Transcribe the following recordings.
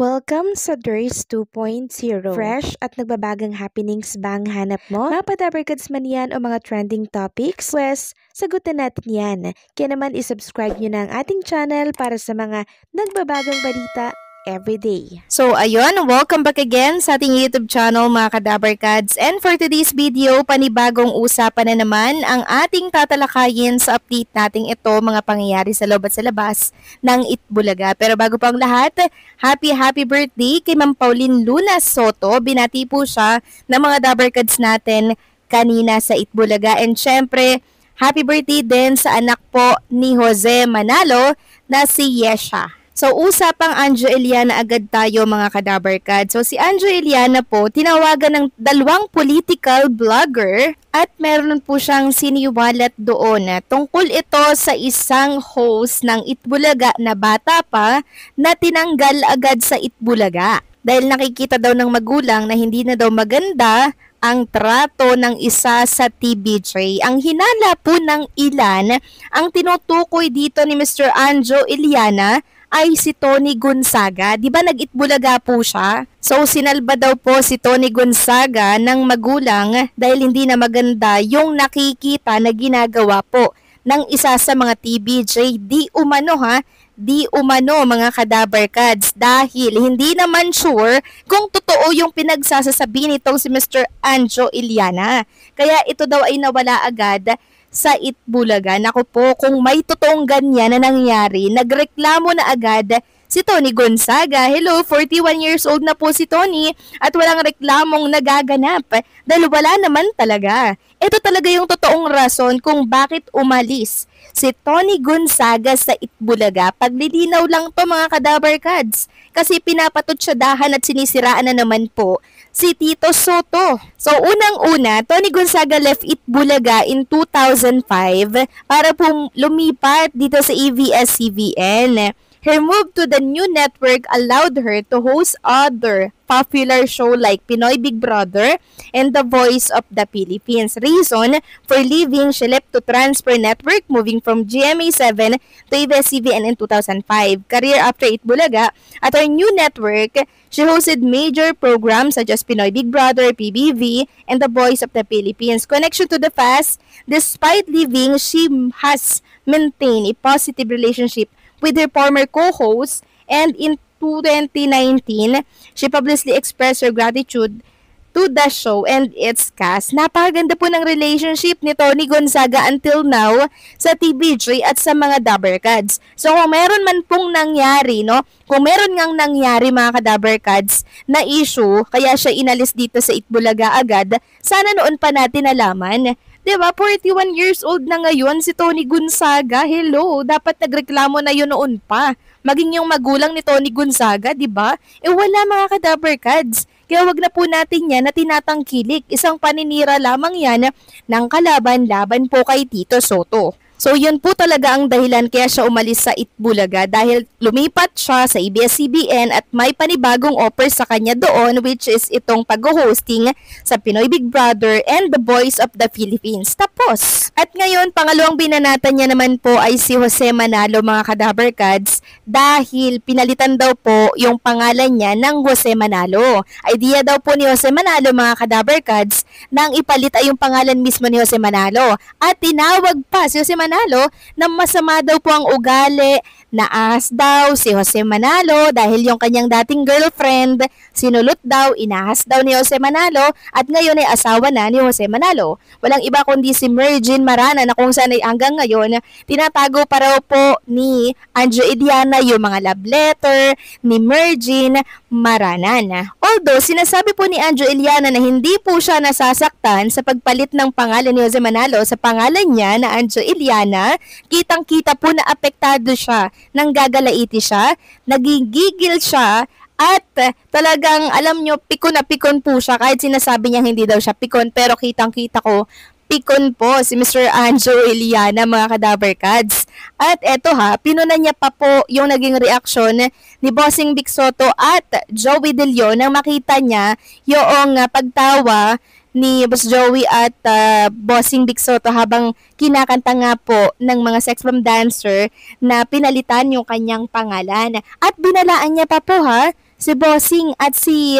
Welcome sa Durs 2.0. Fresh at nagbabagang happenings ba ang hanap mo? Mga padabarkads man yan o mga trending topics? Pwes, sagutan natin yan. Kaya naman isubscribe nyo na ang ating channel para sa mga nagbabagang balita everyday. So ayun, welcome back again sa ating YouTube channel mga Kadabarkads. And for today's video, panibagong usapan na naman ang ating tatalakayin sa update nating ito, mga pangyayari sa loob at sa labas ng Itbulaga. Pero bago pa ang lahat, happy birthday kay Ma'am Pauline Luna Soto. Binati po siya ng mga Dabarkads natin kanina sa Itbulaga. And syempre, happy birthday din sa anak po ni Jose Manalo na si Yesha. So, usapang Anjo Eliana agad tayo mga Kadabarkad. So, si Anjo Eliana po, tinawagan ng dalawang political blogger at meron po siyang siniwalat doon. Tungkol ito sa isang host ng Itbulaga na bata pa na tinanggal agad sa Itbulaga. Dahil nakikita daw ng magulang na hindi na daw maganda ang trato ng isa sa TVJ. Ang hinala po ng ilan, ang tinutukoy dito ni Mr. Anjo Eliana ay si Tony Gonzaga. Di ba nag-Itbulaga po siya? So sinalba daw po si Tony Gonzaga ng magulang dahil hindi na maganda yung nakikita na ginagawa po ng isa sa mga TVJ. Di umano mga Kadabarkads dahil hindi naman sure kung totoo yung pinagsasasabi nitong si Mr. Anjo Eliana. Kaya ito daw ay nawala agad sa Itbulaga. Naku po, kung may totoong ganyan na nangyari, nagreklamo na agad si Tony Gonzaga. Hello, 41 years old na po si Tony at walang reklamong nagaganap dahil wala naman talaga. Ito talaga yung totoong rason kung bakit umalis si Tony Gonzaga sa Itbulaga. Paglilinaw lang to mga Kadabarkads kasi pinapatutsadahan at sinisiraan na naman po si Tito Soto. So unang-una, Tony Gonzaga left Itbulaga in 2005 para po lumipat dito sa ABS-CBN. Her move to the new network allowed her to host other popular show like Pinoy Big Brother and The Voice of the Philippines. Reason for leaving, she left to Transfer Network, moving from GMA7 to ABS-CBN in 2005. Career after Itbulaga, at her new network, she hosted major programs such as Pinoy Big Brother, PBV, and The Voice of the Philippines. Connection to the past, despite leaving, she has maintained a positive relationship with her former co-host, and in 2019, she publicly expressed her gratitude to the show and its cast. Napakaganda po ng relationship ni Tony Gonzaga until now sa TVJ at sa mga Dabarkads. So kung meron man pong nangyari, kung meron ngang nangyari mga Kadabarkads na issue, kaya siya inalis dito sa Itbulaga agad, sana noon pa natin nalaman. Diba, 41 years old na ngayon si Tony Gonzaga. Hello, dapat nagreklamo na yun noon pa. Maging yung magulang ni Tony Gonzaga, diba? Wala mga Kadabarkads. Kaya wag na po natin yan na tinatangkilik. Isang paninira lamang yan ng kalaban-laban po kay Tito Soto. So yun po talaga ang dahilan kaya siya umalis sa Itbulaga dahil lumipat siya sa ABS-CBN at may panibagong offer sa kanya doon, which is itong pag-hosting sa Pinoy Big Brother and The Voice of the Philippines. Tapos, at ngayon pangalawang binanatan niya naman po ay si Jose Manalo mga Kadabarkads dahil pinalitan daw po yung pangalan niya ng Jose Manalo. Idea daw po ni Jose Manalo mga Kadabarkads nang ipalit ay yung pangalan mismo ni Jose Manalo at tinawag pa si Jose Manalo na masama daw po ang ugali, naahas daw si Jose Manalo dahil yung kanyang dating girlfriend, sinulot daw, inahas daw ni Jose Manalo at ngayon ay asawa na ni Jose Manalo. Walang iba kundi si Mergin Marana na kung saan ay hanggang ngayon tinatago pa raw po ni Anjo Eliana yung mga love letter ni Mergin Marana. Although sinasabi po ni Anjo Eliana na hindi po siya nasasaktan sa pagpalit ng pangalan ni Jose Manalo sa pangalan niya na Anjo Eliana, kitang-kita po na apektado siya, nang gagalaiti siya, nagigigil siya, at talagang alam nyo, pikon na pikon po siya kahit sinasabi niya hindi daw siya pikon, pero kitang-kita ko, pikon po si Mr. Anjo Eliana mga Kadabarkads. At eto pinunan niya pa po yung naging reaksyon ni Bossing Vic Soto at Joey De Leon nang makita niya yung pagtawa ni Boss Joey at Bossing Vic Soto habang kinakanta nga po ng mga sex bomb dancer na pinalitan yung kanyang pangalan. At binalaan niya pa po si Bossing at si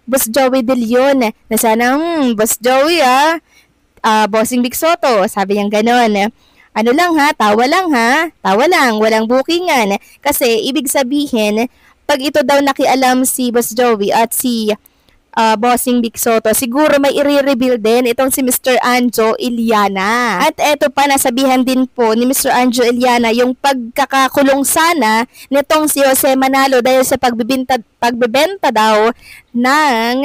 Boss Joey De Leon na sana, Boss Joey Bossing Vic Soto, sabi niyang ganon. Ano lang ha, tawa lang, walang bookingan. Kasi ibig sabihin, pag ito daw nakialam si Boss Joey at si Bossing Vic Soto, siguro may i-reveal din itong si Mr. Anjo Iliana. At eto pa, nasabihan din po ni Mr. Anjo Iliana yung pagkakakulong sana nitong si Jose Manalo dahil sa pagbebenta daw ng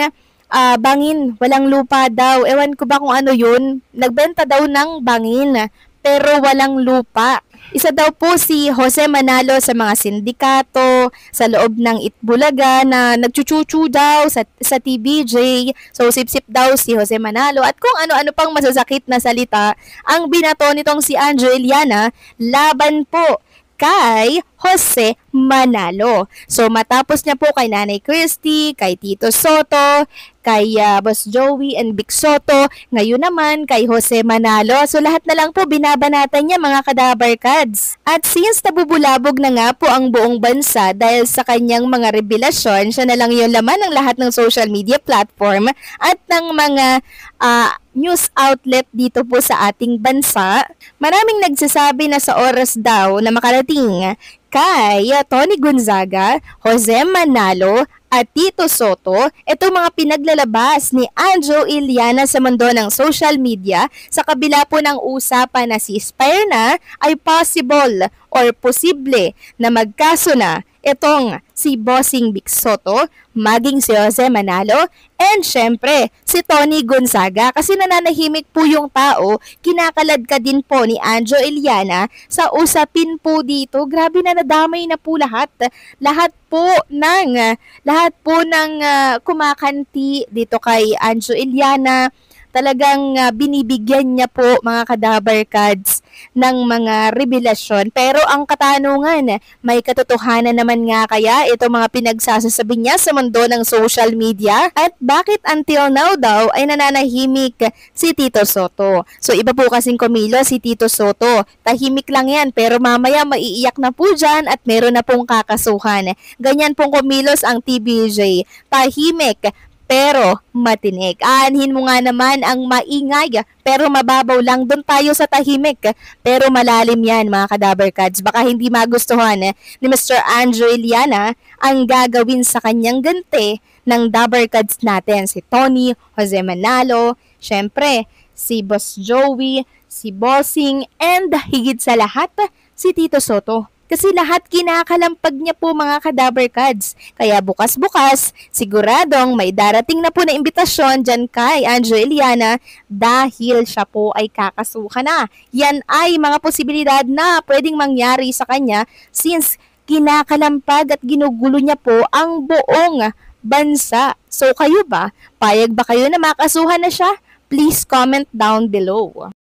bangin, walang lupa daw. Ewan ko ba kung ano yun, nagbenta daw ng bangin pero walang lupa. Isa daw po si Jose Manalo sa mga sindikato, sa loob ng Itbulaga na nagchuchuchu daw sa TBJ. So sip-sip daw si Jose Manalo at kung ano-ano pang masasakit na salita ang binato nitong si Anjo Iliana laban po kay Jose Manalo. So matapos niya po kay Nanay Christy, kay Tito Soto, kay Boss Joey and Vic Soto, ngayon naman kay Jose Manalo. So lahat na lang po binabanatan niya mga Kadabar Kads. At since nabubulabog na nga po ang buong bansa dahil sa kanyang mga revelasyon, siya na lang yung laman ng lahat ng social media platform at ng mga news outlet dito po sa ating bansa. Maraming nagsasabi na sa oras daw na makarating kay Tony Gonzaga, Jose Manalo at Tito Soto, itong mga pinaglalabas ni Anjo Iliana sa mundo ng social media sa kabila po ng usapan na si Spire na ay possible or posible na magkaso na itong si Bossing Vic Soto, maging si Jose Manalo, and syempre si Tony Gonzaga kasi nananahimik po yung tao, kinakalad ka din po ni Anjo Iliana sa usapin po dito. Grabe na nadamay na po lahat. Lahat po ng kumakanti dito kay Anjo Iliana. Talagang binibigyan niya po mga Kadabar Kads ng mga revelasyon. Pero ang katanungan, may katotohanan naman nga kaya itong mga pinagsasasabi niya sa mundo ng social media? At bakit until now daw ay nananahimik si Tito Soto? So iba po kasing kumilo si Tito Soto. Tahimik lang yan pero mamaya maiiyak na po dyan at meron na pong kakasuhan. Ganyan pong kumilos ang TBJ. Tahimik pero matinik. Aanhin mo nga naman ang maingay pero mababaw lang. Doon tayo sa tahimik pero malalim yan mga Kadabar Kads. Baka hindi magustuhan ni Mr. Anjo Iliana ang gagawin sa kanyang ganti ng Dabar Kads natin. Si Tony, Jose Manalo, syempre si Boss Joey, si Bossing, and higit sa lahat si Tito Soto. Kasi lahat kinakalampag niya po mga Kadabar Kads. Kaya bukas-bukas, siguradong may darating na po na imbitasyon dyan kay Anjo Iliana dahil siya po ay kakasuhan na. Yan ay mga posibilidad na pwedeng mangyari sa kanya since kinakalampag at ginugulo niya po ang buong bansa. So kayo ba? Payag ba kayo na makasuhan na siya? Please comment down below.